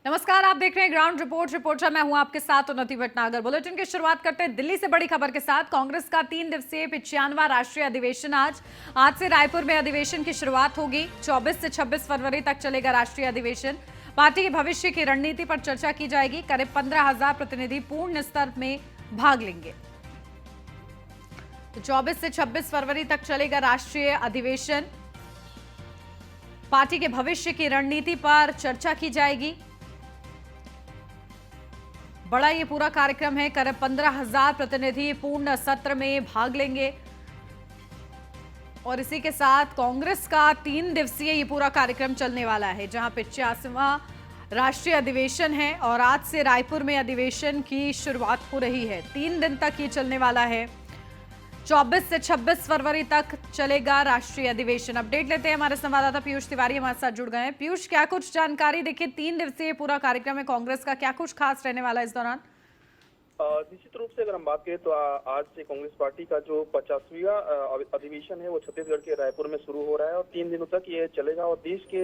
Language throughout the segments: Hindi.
नमस्कार, आप देख रहे हैं ग्राउंड रिपोर्ट। रिपोर्टर मैं हूं आपके साथ उन्नति भटनागर। बुलेटिन की शुरुआत करते हैं दिल्ली से बड़ी खबर के साथ। कांग्रेस का 3 दिवसीय 95वां राष्ट्रीय अधिवेशन आज से रायपुर में अधिवेशन की शुरुआत होगी। 24 से 26 फरवरी तक चलेगा राष्ट्रीय अधिवेशन। पार्टी के भविष्य की रणनीति पर चर्चा की जाएगी। करीब 15,000 प्रतिनिधि पूर्ण स्तर में भाग लेंगे। तो 24 से 26 फरवरी तक चलेगा राष्ट्रीय अधिवेशन। पार्टी के भविष्य की रणनीति पर चर्चा की जाएगी। बड़ा ये पूरा कार्यक्रम है। करीब 15,000 प्रतिनिधि पूर्ण सत्र में भाग लेंगे और इसी के साथ कांग्रेस का 3 दिवसीय ये पूरा कार्यक्रम चलने वाला है, जहां 85वां राष्ट्रीय अधिवेशन है और आज से रायपुर में अधिवेशन की शुरुआत हो रही है। 3 दिन तक ये चलने वाला है। 24 से 26 फरवरी तक चलेगा राष्ट्रीय अधिवेशन। अपडेट लेते हैं, हमारे संवाददाता पीयूष तिवारी हमारे साथ जुड़ गए हैं। पीयूष, क्या कुछ जानकारी? देखिए, 3 दिवसीय पूरा कार्यक्रम है कांग्रेस का, क्या कुछ खास रहने वाला है इस दौरान? निश्चित रूप से अगर हम बात करें तो आज से कांग्रेस पार्टी का जो 50वां अधिवेशन है वो छत्तीसगढ़ के रायपुर में शुरू हो रहा है और 3 दिनों तक ये चलेगा और देश के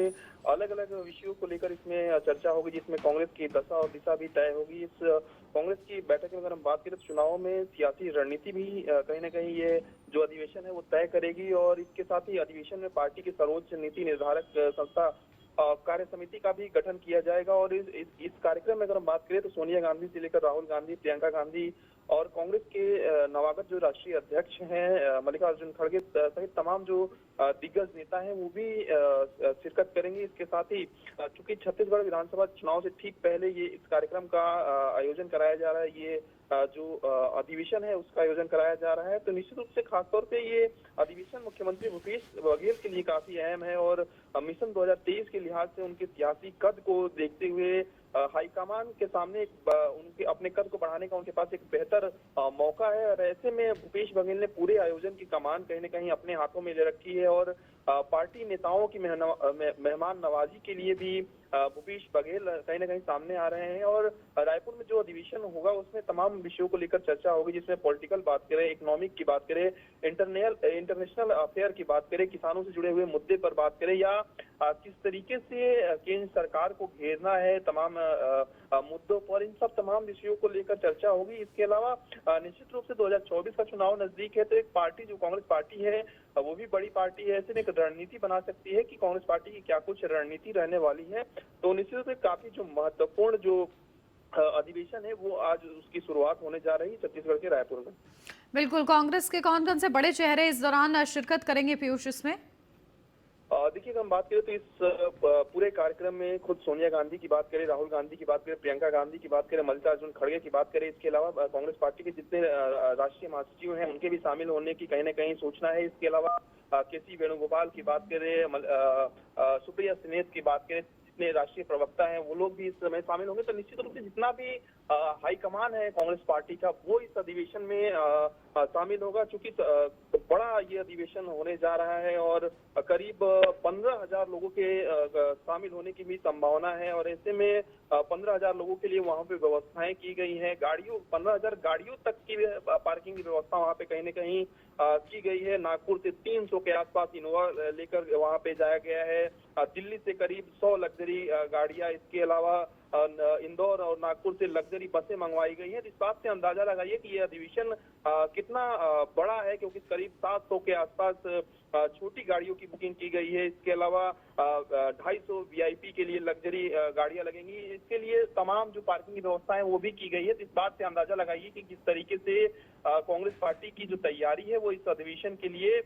अलग अलग विषयों को लेकर इसमें चर्चा होगी, जिसमें कांग्रेस की दशा और दिशा भी तय होगी। इस कांग्रेस की बैठक में अगर हम बात करें तो चुनाव में सियासी रणनीति भी कहीं ना कहीं ये जो अधिवेशन है वो तय करेगी और इसके साथ ही अधिवेशन में पार्टी की सर्वोच्च नीति निर्धारक संस्था कार्य समिति का भी गठन किया जाएगा। और इस कार्यक्रम में अगर हम बात करें तो सोनिया गांधी से लेकर राहुल गांधी, प्रियंका गांधी और कांग्रेस के नवागत जो राष्ट्रीय अध्यक्ष हैं मल्लिकार्जुन खड़गे सहित तमाम जो दिग्गज नेता हैं वो भी शिरकत करेंगे। इसके साथ ही चूंकि छत्तीसगढ़ विधानसभा चुनाव से ठीक पहले ये इस कार्यक्रम का आयोजन कराया जा रहा है, ये जो अधिवेशन है उसका आयोजन कराया जा रहा है, तो निश्चित रूप से खासतौर पे ये अधिवेशन मुख्यमंत्री भूपेश बघेल के लिए काफी अहम है और मिशन 2023 के लिहाज से उनके सियासी कद को देखते हुए हाईकमान के सामने उनके अपने कद को बढ़ाने का उनके पास एक बेहतर मौका है। और ऐसे में भूपेश बघेल ने पूरे आयोजन की कमान कहीं न कहीं अपने हाथों में ले रखी है और पार्टी नेताओं की मेहमान नवाजी के लिए भी भूपेश बघेल कहीं न कहीं सामने आ रहे हैं। और रायपुर में जो अधिवेशन होगा उसमें तमाम विषयों को लेकर चर्चा होगी, जिसमें पॉलिटिकल बात करें, इकोनॉमिक की बात करें, इंटरनेशनल अफेयर की बात करें, किसानों से जुड़े हुए मुद्दे पर बात करें या किस तरीके से केंद्र सरकार को घेरना है तमाम मुद्दों पर, इन सब तमाम विषयों को लेकर चर्चा होगी। इसके अलावा निश्चित रूप से 2024 का चुनाव नजदीक है, तो एक पार्टी जो कांग्रेस पार्टी है वो भी बड़ी पार्टी है, ऐसे में एक रणनीति बना सकती है कि कांग्रेस पार्टी की क्या कुछ रणनीति रहने वाली है। तो निश्चित रूप से काफी जो महत्वपूर्ण जो अधिवेशन है वो आज उसकी शुरुआत होने जा रही है छत्तीसगढ़ के रायपुर में। बिल्कुल, कांग्रेस के कौन कौन से बड़े चेहरे इस दौरान शिरकत करेंगे पीयूष इसमें? देखिए, अगर हम बात करें तो इस पूरे कार्यक्रम में खुद सोनिया गांधी की बात करें, राहुल गांधी की बात करें, प्रियंका गांधी की बात करें, मल्लिकार्जुन खड़गे की बात करें, इसके अलावा कांग्रेस पार्टी के जितने राष्ट्रीय महासचिव हैं उनके भी शामिल होने की कहीं न कहीं सूचना है। इसके अलावा केसी वेणुगोपाल की बात करें, सुप्रिया सुनेत की बात करें, जितने राष्ट्रीय प्रवक्ता हैं वो लोग भी इस समय शामिल होंगे। तो निश्चित रूप से जितना भी हाईकमान है कांग्रेस पार्टी का वो इस अधिवेशन में शामिल होगा, चूंकि बड़ा ये अधिवेशन होने जा रहा है और करीब 15,000 लोगों के शामिल होने की भी संभावना है। और ऐसे में 15,000 लोगों के लिए वहां पे व्यवस्थाएं की गई हैं। 15,000 गाड़ियों तक की पार्किंग की व्यवस्था वहां पे कहीं न कहीं की गई है। नागपुर से 300 के आसपास इनोवा लेकर वहां पे जाया गया है। दिल्ली से करीब 100 लग्जरी गाड़ियां, इसके अलावा इंदौर और नागपुर से लग्जरी बसें मंगवाई गई हैं। इस बात से अंदाजा लगाइए कि ये अधिवेशन कितना बड़ा है, क्योंकि करीब 700 के आसपास छोटी गाड़ियों की बुकिंग की गई है। इसके अलावा 250 वीआईपी के लिए लग्जरी गाड़ियां लगेंगी। इसके लिए तमाम जो पार्किंग की व्यवस्था है वो भी की गई है। इस बात से अंदाजा लगाइए कि किस तरीके से कांग्रेस पार्टी की जो तैयारी है वो इस अधिवेशन के लिए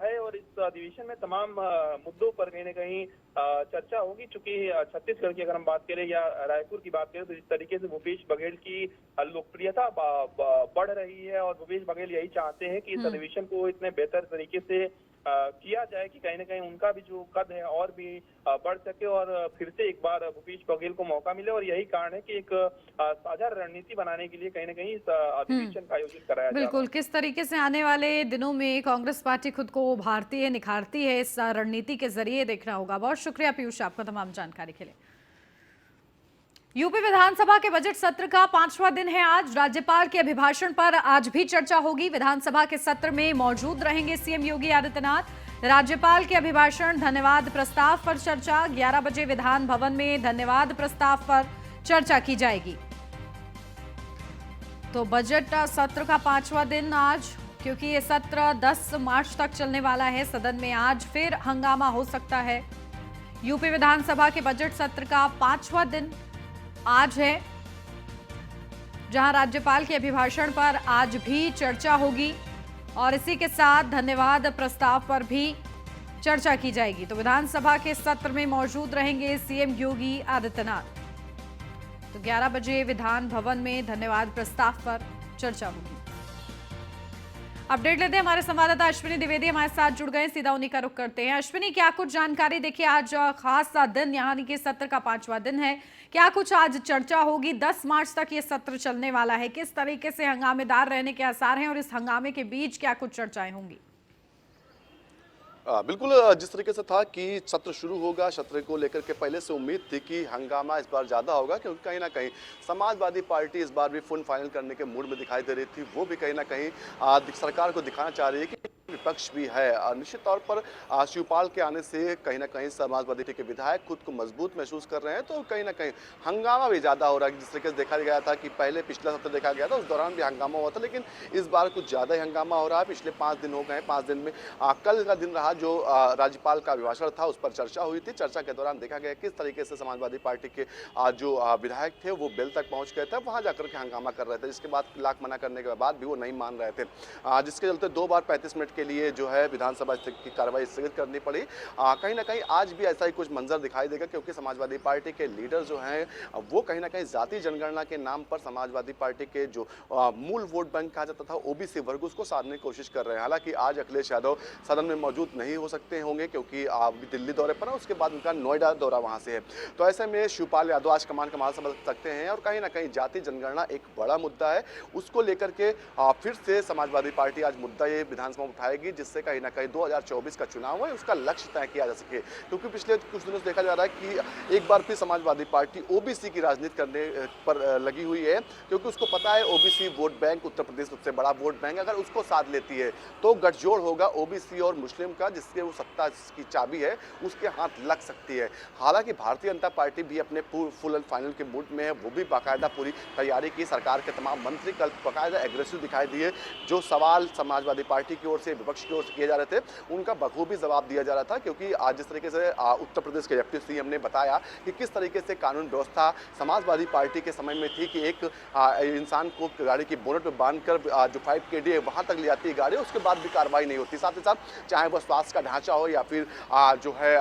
है। और इस अधिवेशन में तमाम मुद्दों पर कहीं न कहीं चर्चा होगी, चूंकि छत्तीसगढ़ की अगर हम बात करें या रायपुर की बात करें तो जिस तरीके से भूपेश बघेल की लोकप्रियता बढ़ रही है और भूपेश बघेल यही चाहते हैं कि इस अधिवेशन को इतने बेहतर तरीके से किया जाए कि कहीं न कहीं उनका भी जो कद है और भी बढ़ सके और फिर से एक बार भूपेश बघेल को मौका मिले। और यही कारण है कि एक साझा रणनीति बनाने के लिए कहीं न कहीं इस अधिवेशन का आयोजन कराया जा रहा है। बिल्कुल, किस तरीके से आने वाले दिनों में कांग्रेस पार्टी खुद को उभारती है, निखारती है, इस रणनीति के जरिए देखना होगा। बहुत शुक्रिया पीयूष आपका तमाम जानकारी के लिए। यूपी विधानसभा के बजट सत्र का 5वां दिन है आज। राज्यपाल के अभिभाषण पर आज भी चर्चा होगी। विधानसभा के सत्र में मौजूद रहेंगे सीएम योगी आदित्यनाथ। राज्यपाल के अभिभाषण धन्यवाद प्रस्ताव पर चर्चा। 11 बजे विधान भवन में धन्यवाद प्रस्ताव पर चर्चा की जाएगी। तो बजट सत्र का 5वां दिन आज, क्योंकि ये सत्र 10 मार्च तक चलने वाला है। सदन में आज फिर हंगामा हो सकता है। यूपी विधानसभा के बजट सत्र का 5वां दिन आज है, जहां राज्यपाल के अभिभाषण पर आज भी चर्चा होगी और इसी के साथ धन्यवाद प्रस्ताव पर भी चर्चा की जाएगी। तो विधानसभा के सत्र में मौजूद रहेंगे सीएम योगी आदित्यनाथ। तो 11 बजे विधान भवन में धन्यवाद प्रस्ताव पर चर्चा होगी। अपडेट लेते हैं, हमारे संवाददाता अश्विनी द्विवेदी हमारे साथ जुड़ गए, सीधा उन्हीं का रुख करते हैं। अश्विनी, क्या कुछ जानकारी? देखिए, आज खास दिन, यानी कि सत्र का 5वां दिन है, क्या कुछ आज चर्चा होगी? 10 मार्च तक ये सत्र चलने वाला है, किस तरीके से हंगामेदार रहने के आसार हैं और इस हंगामे के बीच क्या कुछ चर्चाएं होंगी? बिल्कुल, जिस तरीके से था कि सत्र शुरू होगा, सत्र को लेकर के पहले से उम्मीद थी कि हंगामा इस बार ज़्यादा होगा, क्योंकि कहीं ना कहीं समाजवादी पार्टी इस बार भी फुल फाइनल करने के मूड में दिखाई दे रही थी। वो भी कहीं ना कहीं सरकार को दिखाना चाह रही है कि विपक्ष भी है। निश्चित तौर पर शिवपाल के आने से कहीं ना कहीं समाजवादी पार्टी के विधायक खुद को मजबूत महसूस कर रहे हैं, तो कहीं ना कहीं हंगामा भी ज़्यादा हो रहा है। जिस तरीके से देखा गया था कि पहले पिछला सत्र देखा गया था, उस दौरान भी हंगामा हुआ था, लेकिन इस बार कुछ ज़्यादा ही हंगामा हो रहा है। पिछले 5 दिन हो गए, 5 दिन में कल का दिन रहा जो राज्यपाल का अभिभाषण था, उस पर चर्चा हुई थी। चर्चा के दौरान देखा गया किस तरीके से समाजवादी पार्टी के जो विधायक थे वो बेल तक पहुंच गए थे, वहां जाकर के हंगामा कर रहे थे, जिसके बाद लाख मना करने के बाद भी वो नहीं मान रहे थे, जिसके चलते 2 बार 35 मिनट के लिए जो है विधानसभा की कार्रवाई स्थगित करनी पड़ी। कहीं ना कहीं आज भी ऐसा ही कुछ मंजर दिखाई देगा, क्योंकि समाजवादी पार्टी के लीडर जो हैं वो कहीं ना कहीं जाति जनगणना के नाम पर समाजवादी पार्टी के जो मूल वोट बैंक कहा जाता था ओबीसी वर्ग, उसको साधने की कोशिश कर रहे हैं। हालांकि आज अखिलेश यादव सदन में मौजूद नहीं हो सकते होंगे, क्योंकि अभी दिल्ली दौरे पर है, उसके बाद उनका नोएडा दौरा वहां से है। तो ऐसे में शिवपाल यादव आज कमान कमाल समझ सकते हैं, और कहीं ना कहीं जाति जनगणना एक बड़ा मुद्दा है, उसको लेकर के फिर से समाजवादी पार्टी आज मुद्दा ये विधानसभा में उठाएगी, जिससे कहीं ना कहीं 2024 का चुनाव है उसका लक्ष्य तय किया जा सके। क्योंकि पिछले कुछ दिनों से देखा जा रहा है कि एक बार फिर समाजवादी पार्टी ओबीसी की राजनीति करने पर लगी हुई है, क्योंकि उसको पता है OBC vote bank Uttar Pradesh सबसे बड़ा वोट बैंक, अगर उसको साथ लेती है तो गठजोड़ होगा ओबीसी और मुस्लिम का, जिसके वो सत्ता की चाबी है उसके हाथ लग सकती है। हालांकि भारतीय जनता पार्टी भी अपने फुल एंड फाइनल के मूड में है, वो भी बाकायदा पूरी तैयारी की। सरकार के तमाम मंत्री कल बाकायदा एग्रेसिव दिखाई दिए। जो सवाल समाजवादी पार्टी की ओर से विपक्ष की ओर से किए जा रहे थे उनका बखूबी जवाब दिया जा रहा था, क्योंकि आज जिस तरीके से उत्तर प्रदेश के डिप्टी सीएम ने बताया कि किस तरीके से कानून व्यवस्था समाजवादी पार्टी के समय में थी कि एक इंसान को गाड़ी की बोनट में बांधकर जो 5KD है वहां तक ले जाती है गाड़ी, उसके बाद भी कार्रवाई नहीं होती। साथ ही साथ चाहे वह स्वास्थ्य का ढांचा हो या फिर जो है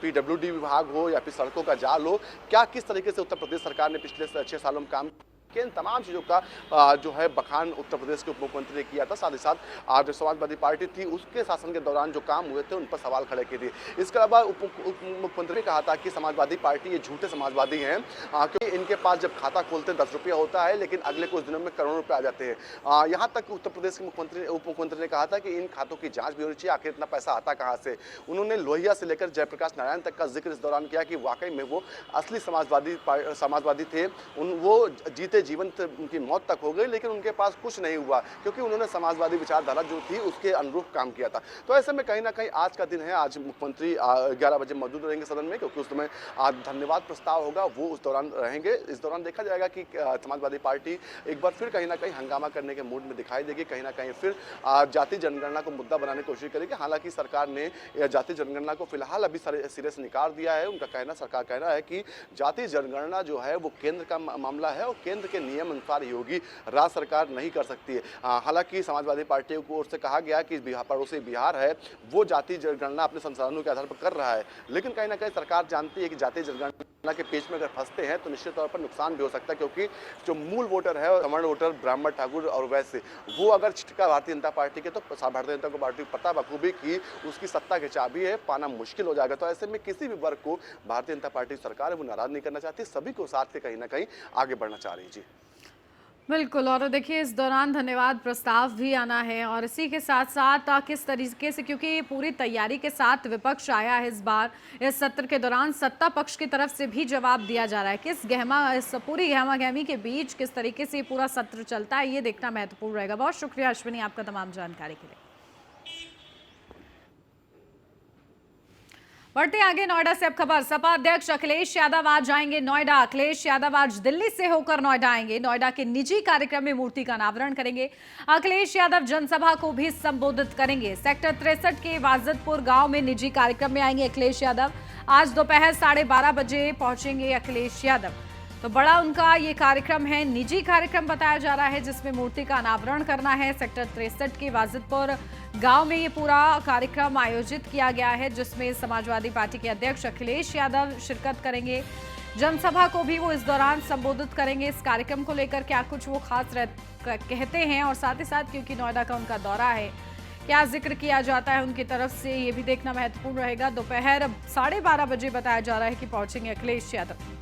PWD विभाग हो या फिर सड़कों का जाल हो, क्या किस तरीके से उत्तर प्रदेश सरकार ने पिछले 6 सालों में काम, इन तमाम चीज़ों का जो है बखान उत्तर प्रदेश के उप मुख्यमंत्री ने किया था। साथ ही साथ जो समाजवादी पार्टी थी उसके शासन के दौरान जो काम हुए थे उन पर सवाल खड़े किए थे। इसके अलावा उप मुख्यमंत्री ने कहा था कि समाजवादी पार्टी ये झूठे समाजवादी हैं, क्योंकि इनके पास जब खाता खोलते 10 रुपया होता है, लेकिन अगले कुछ दिनों में करोड़ों रुपये आ जाते हैं। यहाँ तक उत्तर प्रदेश के उप मुख्यमंत्री ने कहा था कि इन खातों की जाँच भी होनी चाहिए, आखिर इतना पैसा आता कहाँ से। उन्होंने लोहिया से लेकर जयप्रकाश नारायण तक का जिक्र इस दौरान किया कि वाकई में वो असली समाजवादी थे। वो जीते जीवंत उनकी मौत तक हो गई, लेकिन उनके पास कुछ नहीं हुआ, क्योंकि उन्होंने समाजवादी विचारधारा जो थी उसके अनुरूप काम किया था। तो ऐसे में कहीं ना कहीं आज का दिन है, आज मुख्यमंत्री 11 बजे मौजूद रहेंगे सदन में, क्योंकि उस समय धन्यवाद प्रस्ताव होगा, वो उस दौरान रहेंगे। इस दौरान देखा जाएगा कि समाजवादी पार्टी एक बार फिर कहीं ना कहीं हंगामा करने के मूड में दिखाई देगी, कहीं ना कहीं फिर जाति जनगणना को मुद्दा बनाने की कोशिश करेगी। हालांकि सरकार ने जाति जनगणना को फिलहाल अभी सिरे से निकाल दिया है। उनका सरकार कहना है कि जाति जनगणना जो है वो केंद्र का मामला है और केंद्र के नियम अनुसार ही होगी, राज्य सरकार नहीं कर सकती है। हालांकि समाजवादी पार्टी की ओर से कहा गया कि पड़ोसी बिहार है वो जाति जनगणना अपने संसाधनों के आधार पर कर रहा है, लेकिन कहीं ना कहीं सरकार जानती है कि जाति जनगणना के पेच में अगर फंसते हैं तो निश्चित तौर पर नुकसान भी हो सकता है, क्योंकि जो मूल वोटर है सवर्ण वोटर ब्राह्मण ठाकुर और वैसे वो अगर छिटका भारतीय जनता पार्टी के, तो भारतीय जनता पार्टी को पता बखूबी कि उसकी सत्ता की चाबी है, पाना मुश्किल हो जाएगा। तो ऐसे में किसी भी वर्ग को भारतीय जनता पार्टी सरकार है वो नाराज नहीं करना चाहती, सभी को साथ के कहीं ना कहीं आगे बढ़ना चाह रही है। जी बिल्कुल, और देखिए इस दौरान धन्यवाद प्रस्ताव भी आना है, और इसी के साथ साथ किस तरीके से, क्योंकि पूरी तैयारी के साथ विपक्ष आया है इस बार इस सत्र के दौरान, सत्ता पक्ष की तरफ से भी जवाब दिया जा रहा है। इस पूरी गहमा गहमी के बीच किस तरीके से पूरा सत्र चलता है, ये देखना महत्वपूर्ण रहेगा। बहुत शुक्रिया अश्विनी आपका तमाम जानकारी के लिए। बढ़ते आगे नोएडा से अब खबर। सपा अध्यक्ष अखिलेश यादव आज जाएंगे नोएडा। अखिलेश यादव आज दिल्ली से होकर नोएडा आएंगे। नोएडा के निजी कार्यक्रम में मूर्ति का अनावरण करेंगे। अखिलेश यादव जनसभा को भी संबोधित करेंगे। सेक्टर 63 के वाजिदपुर गांव में निजी कार्यक्रम में आएंगे अखिलेश यादव। आज दोपहर 12:30 बजे पहुंचेंगे अखिलेश यादव। तो बड़ा उनका ये कार्यक्रम है, निजी कार्यक्रम बताया जा रहा है, जिसमें मूर्ति का अनावरण करना है। सेक्टर 63 के वाजिदपुर गांव में ये पूरा कार्यक्रम आयोजित किया गया है, जिसमें समाजवादी पार्टी के अध्यक्ष अखिलेश यादव शिरकत करेंगे। जनसभा को भी वो इस दौरान संबोधित करेंगे। इस कार्यक्रम को लेकर क्या कुछ वो खास कहते हैं और साथ ही साथ क्योंकि नोएडा का उनका दौरा है, क्या जिक्र किया जाता है उनकी तरफ से, ये भी देखना महत्वपूर्ण रहेगा। दोपहर 12:30 बजे बताया जा रहा है कि पहुंचेंगे अखिलेश यादव।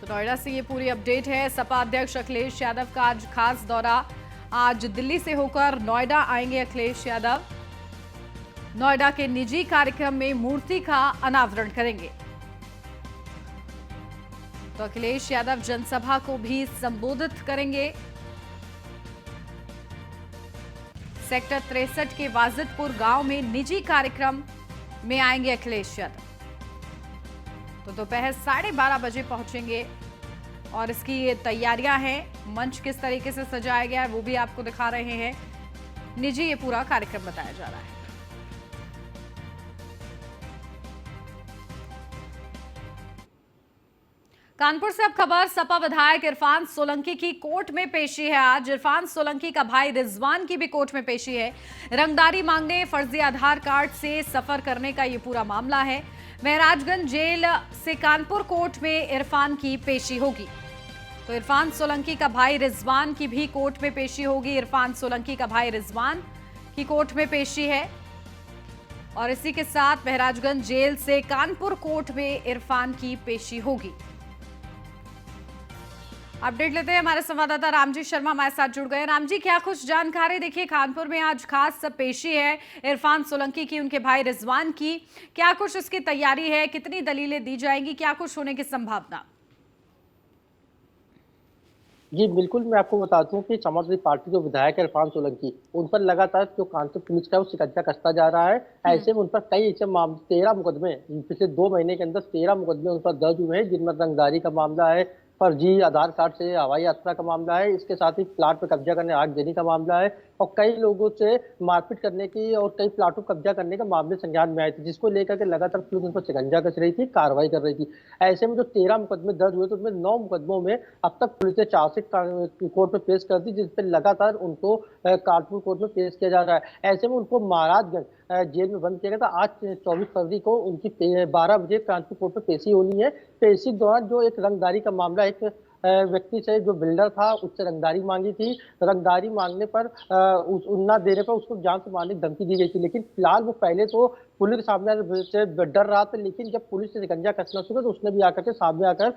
तो नोएडा से ये पूरी अपडेट है। सपा अध्यक्ष अखिलेश यादव का आज खास दौरा, आज दिल्ली से होकर नोएडा आएंगे अखिलेश यादव। नोएडा के निजी कार्यक्रम में मूर्ति का अनावरण करेंगे। तो अखिलेश यादव जनसभा को भी संबोधित करेंगे। सेक्टर 63 के वाजिदपुर गांव में निजी कार्यक्रम में आएंगे अखिलेश यादव। तो दोपहर 12:30 बजे पहुंचेंगे और इसकी ये तैयारियां हैं। मंच किस तरीके से सजाया गया है वो भी आपको दिखा रहे हैं। निजी ये पूरा कार्यक्रम बताया जा रहा है। कानपुर से अब खबर। सपा विधायक इरफान सोलंकी की कोर्ट में पेशी है आज। इरफान सोलंकी का भाई रिजवान की भी कोर्ट में पेशी है। रंगदारी मांगने, फर्जी आधार कार्ड से सफर करने का ये पूरा मामला है। महराजगंज जेल से कानपुर कोर्ट में इरफान की पेशी होगी। तो इरफान सोलंकी का भाई रिजवान की भी कोर्ट में पेशी होगी। इरफान सोलंकी का भाई रिजवान की कोर्ट में पेशी है और इसी के साथ महराजगंज जेल से कानपुर कोर्ट में इरफान की पेशी होगी। अपडेट लेते हैं, हमारे संवाददाता रामजी शर्मा हमारे साथ जुड़ गए। रामजी, क्या कुछ जानकारी? देखिए, कानपुर में आज खास पेशी है इरफान सोलंकी की, उनके भाई रिजवान की। क्या कुछ इसकी तैयारी है, कितनी दलीलें दी जाएंगी, क्या कुछ होने की संभावना? जी बिल्कुल, मैं आपको बता दूं कि समाजवादी पार्टी जो विधायक है इरफान सोलंकी, उन पर लगातार जो कानपुर पुलिस का वो शिकंजा कसता जा रहा है। ऐसे में उन पर कई ऐसे 13 मुकदमे पिछले 2 महीने के अंदर 13 मुकदमे उन पर दर्ज हुए हैं, जिनमें रंगदारी का मामला है, फर्जी आधार कार्ड से हवाई यात्रा का मामला है, इसके साथ ही प्लाट पर कब्जा करने आग देने का मामला है और कई लोगों से मारपीट करने की और कई प्लाटों पर कब्जा करने का मामले संज्ञान में आए थे, जिसको लेकर के लगातार पुलिस उन पर शिकंजा कस रही थी, कार्रवाई कर रही थी। ऐसे में जो 13 मुकदमे दर्ज हुए तो उसमें 9 मुकदमों में अब तक पुलिस ने चार्जशीट कोर्ट में पेश कर दी, जिसपे लगातार उनको कानपुर कोर्ट में पेश किया जा रहा है। ऐसे में उनको महाराजगंज जेल में बंद किया गया था। आज 24 फरवरी को उनकी 12 बजे कानपुर कोर्ट में पेशी होनी है। पेशी के दौरान जो एक रंगदारी का मामला, एक व्यक्ति से जो बिल्डर था उससे रंगदारी मांगी थी, रंगदारी मांगने पर ना देने पर उसको जान से मारने की धमकी दी गई थी। लेकिन फिलहाल वो पहले तो पुलिस के सामने से डर रहा था, लेकिन जब पुलिस ने शिकंजा कसना शुरू तो उसने भी आकर के सामने आकर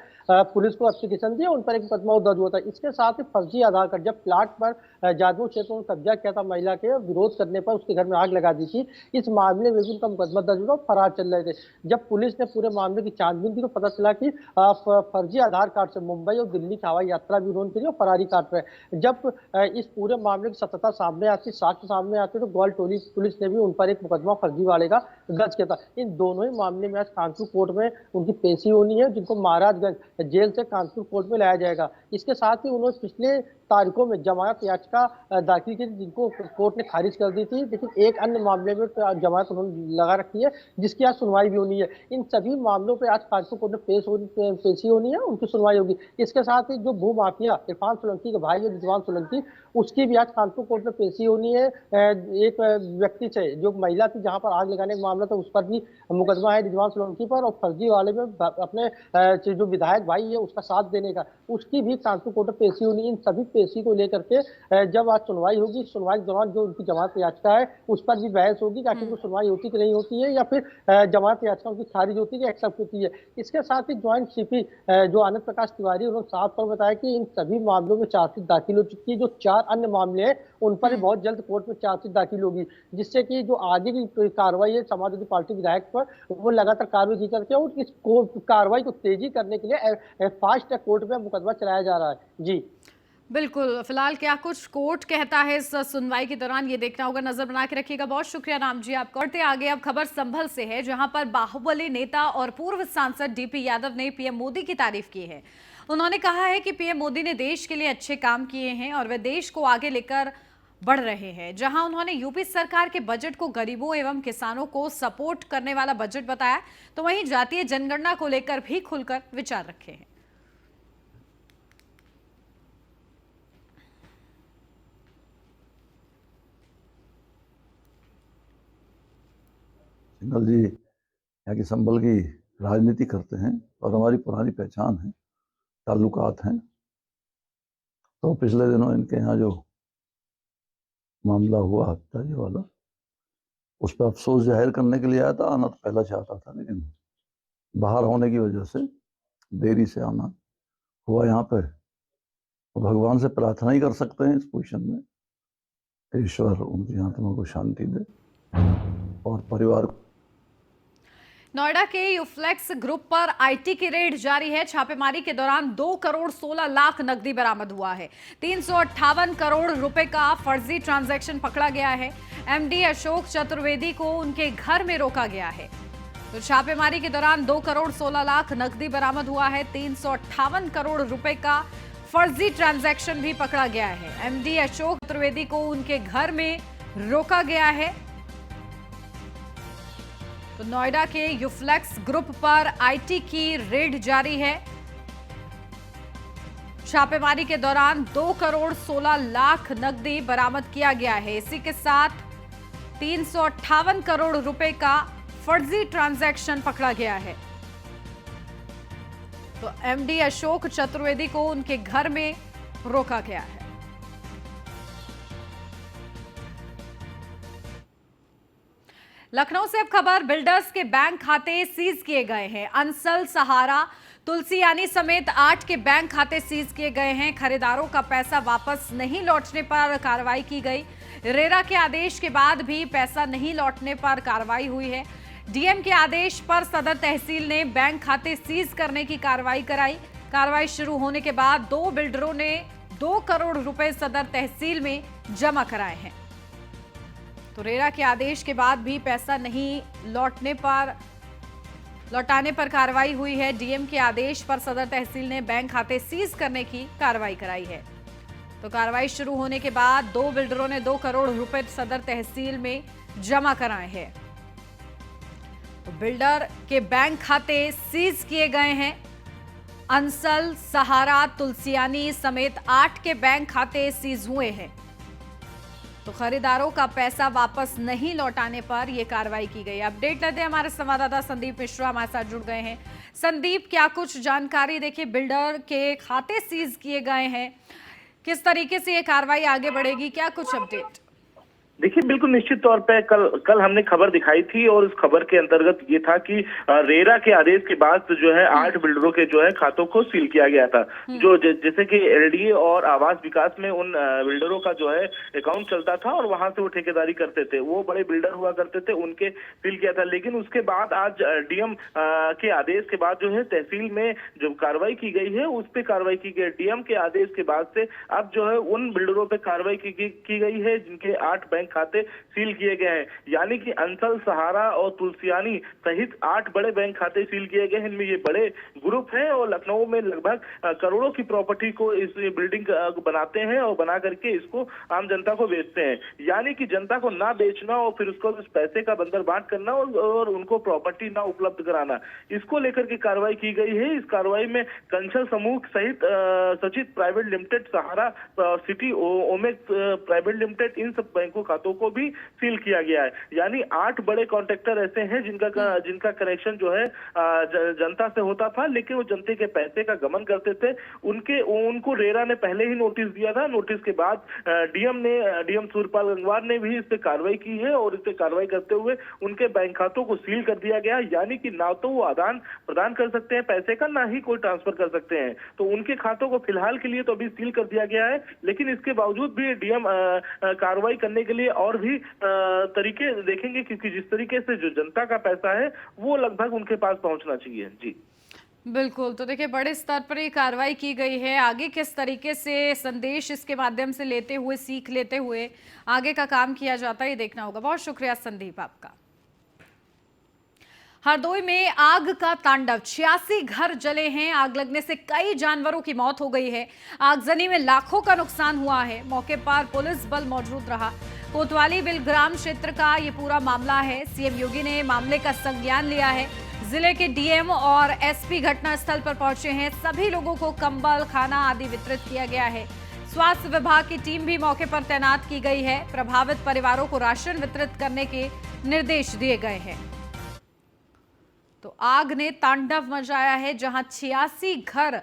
पुलिस को एप्लीकेशन दिया, उन पर एक मुकदमा दर्ज हुआ था। इसके साथ ही फर्जी आधार कार्ड, जब प्लाट पर जादव क्षेत्र में कब्जा किया था महिला के, विरोध करने पर उसके घर में आग लगा दी थी, इस मामले में भी उनका मुकदमा दर्ज हुआ, फरार चल रहे थे। जब पुलिस ने पूरे मामले की छानबीन की तो पता चला कि फर्जी आधार कार्ड से मुंबई और दिल्ली की हवाई यात्रा भी उन्होंने की और फरारी काट रहे। जब इस पूरे मामले की सत्यता सामने आती, साक्ष्य सामने आते, तो ग्वालटोली पुलिस ने भी उन पर एक मुकदमा फर्जी वाले का दर्ज किया था। इन दोनों ही मामले में आज कानपुर कोर्ट में उनकी पेशी होनी है, जिनको महाराजगंज जेल से कानपुर कोर्ट में लाया जाएगा। इसके साथ ही उन्होंने पिछले तारीखों में जमानत याचिका दाखिल की, जिनको कोर्ट ने खारिज कर दी थी, लेकिन एक अन्य मामले में जमानत उन्होंने लगा रखी है, जिसकी आज सुनवाई भी होनी है। इन सभी मामलों पर आज कानपुर कोर्ट में पेशी होनी है, उनकी सुनवाई होगी। इसके साथ ही जो भू माफिया इरफान सोलंकी के भाई है रिजवान सोलंकी, उसकी भी आज कानपुर कोर्ट में पेशी होनी है। एक व्यक्ति से जो महिला थी जहां पर आग लगाने का मामला था, उस पर भी मुकदमा है रिजवान सोलंकी पर, और फर्जी वाले में अपने जो विधायक भाई है उसका साथ देने का, उसकी भी कानपुर कोर्ट में पेशी होनी है। इन सभी पेशी को लेकर के जब आज सुनवाई होगी, सुनवाई के दौरान जो उनकी जमानत याचिका है उस पर भी बहस होगी कि आखिर वो सुनवाई होती कि नहीं होती है, या फिर जमानत याचिका उनकी खारिज होती है या एक्सेप्ट होती है। इसके साथ ही ज्वाइंट सीपी जो आनंद प्रकाश तिवारी, उन्होंने साफ तौर बताया कि इन सभी मामलों में चार्जशीट दाखिल हो चुकी है। जो 4 अन्य मामले हैं उन पर भी बहुत जल्द कोर्ट में चार्जशीट दाखिल होगी, जिससे कि जो आगे की कार्रवाई है समाजवादी पार्टी विधायक पर, वो लगातार कार्रवाई की जाती है और इस कार्रवाई को तेजी करने के लिए फास्ट ट्रैक कोर्ट में मुकदमा चलाया जा रहा है। जी बिल्कुल, फिलहाल क्या कुछ कोर्ट कहता है इस सुनवाई के दौरान, ये देखना होगा। नजर बना के रखिएगा। बहुत शुक्रिया राम जी आपका। बढ़ते आगे, अब खबर संभल से है, जहां पर बाहुबली नेता और पूर्व सांसद डीपी यादव ने पीएम मोदी की तारीफ की है। उन्होंने कहा है कि पीएम मोदी ने देश के लिए अच्छे काम किए हैं और वे देश को आगे लेकर बढ़ रहे हैं। जहां उन्होंने यूपी सरकार के बजट को गरीबों एवं किसानों को सपोर्ट करने वाला बजट बताया, तो वहीं जातीय जनगणना को लेकर भी खुलकर विचार रखे हैं। सिंघल जी यहाँ की संभल की राजनीति करते हैं और हमारी पुरानी पहचान है, ताल्लुकात हैं। तो पिछले दिनों इनके यहाँ जो मामला हुआ हत्या वाला, उस पर अफसोस जाहिर करने के लिए आया था। आना तो पहला चाहता था, लेकिन बाहर होने की वजह से देरी से आना हुआ यहाँ पे। तो भगवान से प्रार्थना ही कर सकते हैं इस पोजीशन में, ईश्वर उनकी आत्मा को शांति दे और परिवार को। नोएडा के यूफ्लेक्स ग्रुप पर आईटी की रेड जारी है। छापेमारी के दौरान 2 करोड़ 16 लाख नकदी बरामद हुआ है। 358 करोड़ रुपए का फर्जी ट्रांजैक्शन पकड़ा गया है। एमडी अशोक चतुर्वेदी को उनके घर में रोका गया है। तो छापेमारी के दौरान 2 करोड़ 16 लाख नकदी बरामद हुआ है। 358 करोड़ रुपए का फर्जी ट्रांजैक्शन भी पकड़ा गया है। एमडी अशोक चतुर्वेदी को उनके घर में रोका गया है। तो नोएडा के यूफ्लेक्स ग्रुप पर आईटी की रेड जारी है। छापेमारी के दौरान 2 करोड़ 16 लाख नकदी बरामद किया गया है। इसी के साथ 358 करोड़ रुपए का फर्जी ट्रांजैक्शन पकड़ा गया है। तो एमडी अशोक चतुर्वेदी को उनके घर में रोका गया है। लखनऊ से अब खबर, बिल्डर्स के बैंक खाते सीज किए गए हैं। अंसल, सहारा, तुलसियानी समेत 8 के बैंक खाते सीज किए गए हैं। खरीदारों का पैसा वापस नहीं लौटने पर कार्रवाई की गई। रेरा के आदेश के बाद भी पैसा नहीं लौटने पर कार्रवाई हुई है। डीएम के आदेश पर सदर तहसील ने बैंक खाते सीज करने की कार्रवाई कराई। कार्रवाई शुरू होने के बाद 2 बिल्डरों ने 2 करोड़ रुपए सदर तहसील में जमा कराए हैं। तो रेरा के आदेश के बाद भी पैसा नहीं लौटाने पर कार्रवाई हुई है। डीएम के आदेश पर सदर तहसील ने बैंक खाते सीज करने की कार्रवाई कराई है। तो कार्रवाई शुरू होने के बाद 2 बिल्डरों ने 2 करोड़ रुपए सदर तहसील में जमा कराए हैं। तो बिल्डर के बैंक खाते सीज किए गए हैं। अंसल, सहारा, तुलसियानी समेत 8 के बैंक खाते सीज हुए हैं। तो खरीदारों का पैसा वापस नहीं लौटाने पर यह कार्रवाई की गई। अपडेट लेते हैं, हमारे संवाददाता संदीप मिश्रा हमारे साथ जुड़ गए हैं। संदीप, क्या कुछ जानकारी? देखिए, बिल्डर के खाते सीज किए गए हैं, किस तरीके से ये कार्रवाई आगे बढ़ेगी, क्या कुछ अपडेट? देखिए, बिल्कुल निश्चित तौर पे कल हमने खबर दिखाई थी और उस खबर के अंतर्गत ये था कि रेरा के आदेश के बाद जो है 8 बिल्डरों के जो है खातों को सील किया गया था। जो जैसे कि एलडीए और आवास विकास में उन बिल्डरों का जो है अकाउंट चलता था और वहां से वो ठेकेदारी करते थे, वो बड़े बिल्डर हुआ करते थे, उनके सील किया था। लेकिन उसके बाद आज डीएम के आदेश के बाद जो है तहसील में जो कार्रवाई की गई है उस पर कार्रवाई की गई। डीएम के आदेश के बाद से अब जो है उन बिल्डरों पर कार्रवाई की गई है जिनके 8 बैंक खाते सील किए गए हैं। यानी कि अंसल, सहारा और तुलसियानी सहित 8 बड़े बैंक खाते सील किए गए हैं। इनमें ये बड़े ग्रुप हैं और लखनऊ में लगभग करोड़ों की प्रॉपर्टी को इस बिल्डिंग बनाते हैं और बना करके इसको आम जनता को बेचते हैं। यानी कि जनता को ना बेचना और फिर उसको उस पैसे का बंदरबाट करना और उनको प्रॉपर्टी ना उपलब्ध कराना, इसको लेकर के कार्रवाई की गई है। इस कार्रवाई में कंसल समूह सहित सचित प्राइवेट लिमिटेड, सहारा सिटी ओमेक्स प्राइवेट लिमिटेड, इन सब बैंकों खातों को भी सील किया गया है। यानी 8 बड़े कॉन्ट्रैक्टर ऐसे हैं जिनका कनेक्शन जो है जनता से होता था, लेकिन वो जनता के पैसे का गमन करते थे। उनको रेरा ने पहले ही नोटिस दिया था। नोटिस के बाद डीएम सूर्यपाल गंगवार ने भी इस पे कार्रवाई की है और इस पे कार्रवाई करते हुए उनके बैंक खातों को सील कर दिया गया। यानी कि ना तो वो आदान प्रदान कर सकते हैं पैसे का, ना ही कोई ट्रांसफर कर सकते हैं। तो उनके खातों को फिलहाल के लिए तो अभी सील कर दिया गया है, लेकिन इसके बावजूद भी डीएम कार्रवाई करने के लिए और भी तरीके देखेंगे, क्योंकि जिस तरीके से जो जनता का पैसा है वो लगभग उनके पास पहुंचना चाहिए। जी बिल्कुल, तो देखिए बड़े स्तर पर ये कार्रवाई की गई है। आगे किस तरीके से संदेश इसके माध्यम से लेते हुए, सीख लेते हुए आगे का काम किया जाता है, ये देखना होगा। बहुत शुक्रिया संदीप आपका। हरदोई में आग का तांडव, 86 घर जले हैं। आग लगने से कई जानवरों की मौत हो गई है। आगजनी में लाखों का नुकसान हुआ है। मौके पर पुलिस बल मौजूद रहा। कोतवाली बिलग्राम क्षेत्र का ये पूरा मामला है। सीएम योगी ने मामले का संज्ञान लिया है। जिले के डीएम और एसपी घटनास्थल पर पहुंचे हैं। सभी लोगों को कंबल, खाना आदि वितरित किया गया है। स्वास्थ्य विभाग की टीम भी मौके पर तैनात की गई है। प्रभावित परिवारों को राशन वितरित करने के निर्देश दिए गए हैं। तो आग ने तांडव मचाया है, जहां 86 घर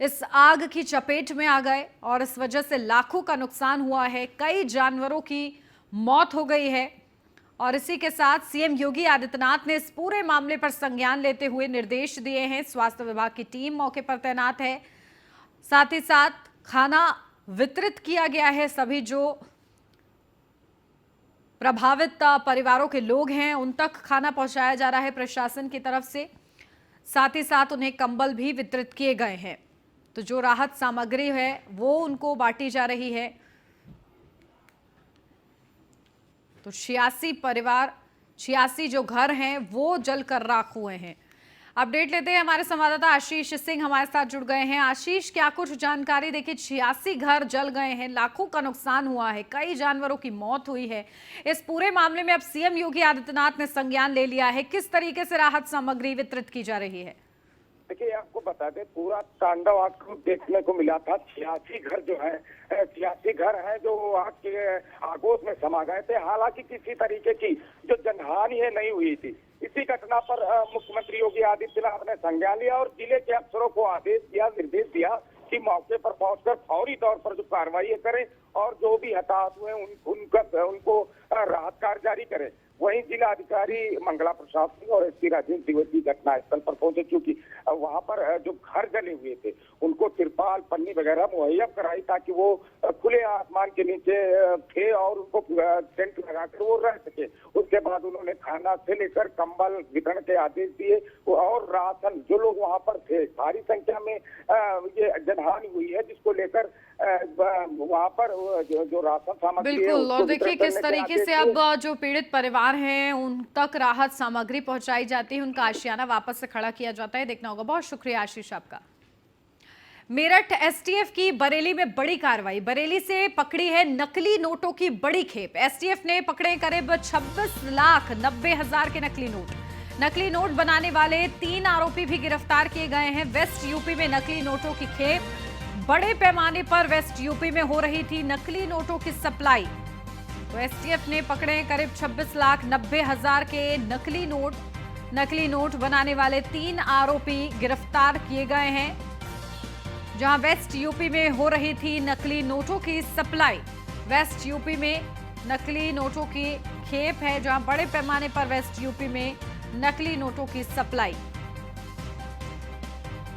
इस आग की चपेट में आ गए और इस वजह से लाखों का नुकसान हुआ है। कई जानवरों की मौत हो गई है। और इसी के साथ सीएम योगी आदित्यनाथ ने इस पूरे मामले पर संज्ञान लेते हुए निर्देश दिए हैं। स्वास्थ्य विभाग की टीम मौके पर तैनात है। साथ ही साथ खाना वितरित किया गया है। सभी जो प्रभावित परिवारों के लोग हैं उन तक खाना पहुंचाया जा रहा है प्रशासन की तरफ से। साथ ही साथ उन्हें कंबल भी वितरित किए गए हैं। तो जो राहत सामग्री है वो उनको बांटी जा रही है। तो 86 जो घर हैं वो जलकर राख हुए हैं। अपडेट लेते हैं, हमारे संवाददाता आशीष सिंह हमारे साथ जुड़ गए हैं। आशीष, क्या कुछ जानकारी? देखिए 86 घर जल गए हैं, लाखों का नुकसान हुआ है, कई जानवरों की मौत हुई है। इस पूरे मामले में अब सीएम योगी आदित्यनाथ ने संज्ञान ले लिया है। किस तरीके से राहत सामग्री वितरित की जा रही है? देखिए आपको बता दें, पूरा तांडव आपको देखने को मिला था। 86 घर जो है 86 घर हैं जो आग के आगोश में समा गए थे। हालांकि किसी तरीके की जो जनहानि है नहीं हुई थी। इसी घटना पर मुख्यमंत्री योगी आदित्यनाथ ने संज्ञान लिया और जिले के अफसरों को आदेश दिया, निर्देश दिया कि मौके पर पहुंचकर फौरी तौर पर जो कार्रवाई करें और जो भी हताहत हुए उनको राहत कार्य जारी करें। वहीं जिला अधिकारी मंगला प्रसाद सिंह और एसपी राजेश द्विवेदी घटनास्थल पर पहुंचे, क्योंकि वहां पर जो घर जले हुए थे उनको तिरपाल, पन्नी वगैरह मुहैया कराई ताकि वो खुले आसमान के नीचे थे और उनको टेंट लगाकर वो रह सके। उसके बाद उन्होंने खाना से लेकर कंबल वितरण के आदेश दिए और राशन, जो लोग वहां पर थे भारी संख्या में ये जनहानि हुई है, जिसको लेकर वहां पर जो राशन सामग्री बिल्कुल। और देखिए किस तरीके से अब जो पीड़ित परिवार हैं उन तक राहत सामग्री पहुंचाई जाती है, उनका आशियाना वापस से खड़ा किया जाता है। देखना होगा। बहुत शुक्रिया आशीष आपका। मेरठ एसटीएफ की बरेली में बड़ी कार्रवाई। बरेली से पकड़ी है नकली नोटों की बड़ी खेप। एसटीएफ ने पकड़े करीब 26,90,000 के नकली नोट। नकली नोट बनाने वाले 3 आरोपी भी गिरफ्तार किए गए हैं। वेस्ट यूपी में नकली नोटों की खेप। बड़े पैमाने पर वेस्ट यूपी में हो रही थी नकली नोटों की सप्लाई। तो एसटीएफ ने पकड़े करीब 26,90,000 के नकली नोट बनाने वाले 3 आरोपी गिरफ्तार किए गए हैं। जहां वेस्ट यूपी में हो रही थी नकली नोटों की सप्लाई। वेस्ट यूपी में नकली नोटों की खेप है, जहां बड़े पैमाने पर वेस्ट यूपी में नकली नोटों की सप्लाई।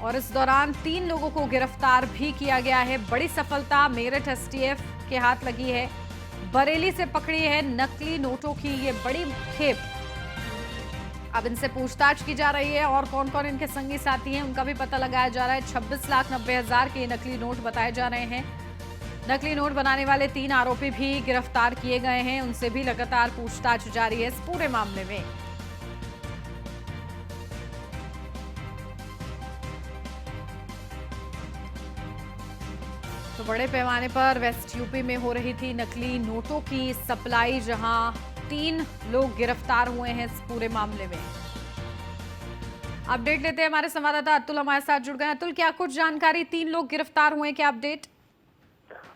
और इस दौरान 3 लोगों को गिरफ्तार भी किया गया है। बड़ी सफलता मेरठ एसटीएफ के हाथ लगी है। बरेली से पकड़ी है नकली नोटों की ये बड़ी खेप। अब इनसे पूछताछ की जा रही है और कौन कौन इनके संगी साथी हैं उनका भी पता लगाया जा रहा है। 26,90,000 के नकली नोट बताए जा रहे हैं। नकली नोट बनाने वाले 3 आरोपी भी गिरफ्तार किए गए हैं। उनसे भी लगातार पूछताछ जारी है इस पूरे मामले में। तो बड़े पैमाने पर वेस्ट यूपी में हो रही थी नकली नोटों की सप्लाई, जहां 3 लोग गिरफ्तार हुए हैं इस पूरे मामले में। अपडेट लेते हैं, हमारे संवाददाता अतुल हमारे साथ जुड़ गए हैं। अतुल, क्या कुछ जानकारी? 3 लोग गिरफ्तार हुए, क्या अपडेट?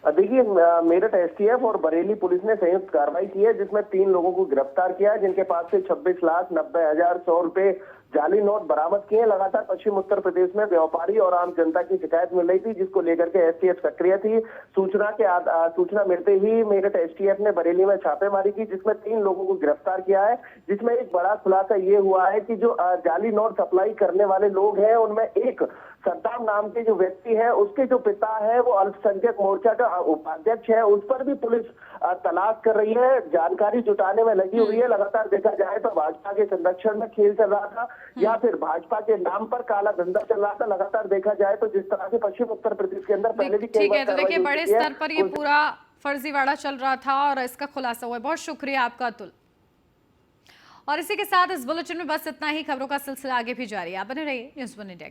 देखिए मेरठ एसटीएफ और बरेली पुलिस ने संयुक्त कार्रवाई की है, जिसमें 3 लोगों को गिरफ्तार किया है, जिनके पास से 26,90,100 रुपए जाली नोट बरामद किए। लगातार पश्चिम उत्तर प्रदेश में व्यापारी और आम जनता की शिकायत मिल रही थी, जिसको लेकर के एसटीएफ सक्रिय थी। सूचना मिलते ही मेरठ एसटीएफ ने बरेली में छापेमारी की, जिसमें 3 लोगों को गिरफ्तार किया है। जिसमें एक बड़ा खुलासा ये हुआ है कि जो जाली नोट सप्लाई करने वाले लोग हैं उनमें एक सद्दाम नाम के जो व्यक्ति है उसके जो पिता है वो अल्पसंख्यक मोर्चा का उपाध्यक्ष है, उस पर भी पुलिस तलाश कर रही है, जानकारी जुटाने में लगी हुई है। लगातार देखा जाए तो भाजपा के संरक्षण में खेल चल रहा था या फिर भाजपा के नाम पर काला धंधा चल रहा था। लगातार देखा जाए तो जिस तरह से पश्चिम उत्तर प्रदेश के अंदर पहले भी ठीक है, तो देखिए बड़े स्तर पर ये पूरा फर्जीवाड़ा चल रहा था और इसका खुलासा हुआ है। बहुत शुक्रिया आपका अतुल। और इसी के साथ इस बुलेटिन में बस इतना ही। खबरों का सिलसिला आगे भी जारी है, आप बने रहिए न्यूज़ 1 इंडिया।